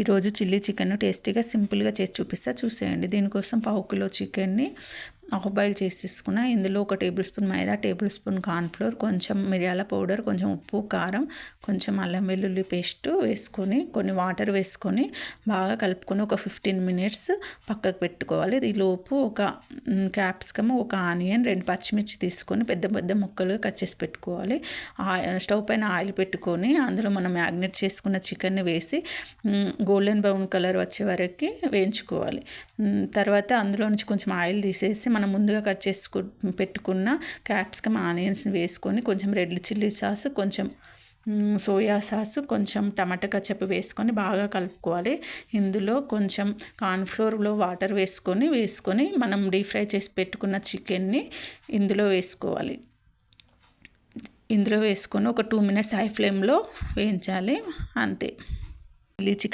ఈరోజు chilli chicken టేస్టీగా సింపుల్గా చేసి చూపిస్తా, చూసేయండి. దీనికోసం పావు కిలో చికెన్ని హాఫ్ బాయిల్ చేసి తీసుకున్నా. ఇందులో 1 టేబుల్ స్పూన్ మైదా, టేబుల్ స్పూన్ కార్న్ఫ్లోర్, కొంచెం మిరియాల పౌడర్, కొంచెం ఉప్పు, కారం, కొంచెం అల్లం వెల్లుల్లి పేస్ట్ వేసుకొని కొన్ని వాటర్ వేసుకొని బాగా కలుపుకొని ఒక 15 మినిట్స్ పక్కకు పెట్టుకోవాలి. ఈలోపు ఒక క్యాప్సికమ్, ఒక ఆనియన్, 2 పచ్చిమిర్చి తీసుకొని పెద్ద పెద్ద ముక్కలుగా కట్ చేసి పెట్టుకోవాలి. స్టవ్ పైన ఆయిల్ పెట్టుకొని అందులో మనం మ్యాగ్నేట్ చేసుకున్న చికెన్ని వేసి గోల్డెన్ బ్రౌన్ కలర్ వచ్చే వరకు వేయించుకోవాలి. తర్వాత అందులో నుంచి కొంచెం ఆయిల్ తీసేసి మనం ముందుగా కట్ పెట్టుకున్న క్యాప్సికమ్, ఆనియన్స్ వేసుకొని కొంచెం రెడ్ చిల్లీ సాస్, కొంచెం సోయా సాస్, కొంచెం టమాటా కచప్ వేసుకొని బాగా కలుపుకోవాలి. ఇందులో కొంచెం కార్న్ఫ్లోర్లో వాటర్ వేసుకొని మనం డీప్ ఫ్రై చేసి పెట్టుకున్న చికెన్ని ఇందులో వేసుకోవాలి. ఇందులో వేసుకొని ఒక 2 మినిట్స్ హై ఫ్లేమ్లో వేయించాలి. అంతే, చిల్లీ చికెన్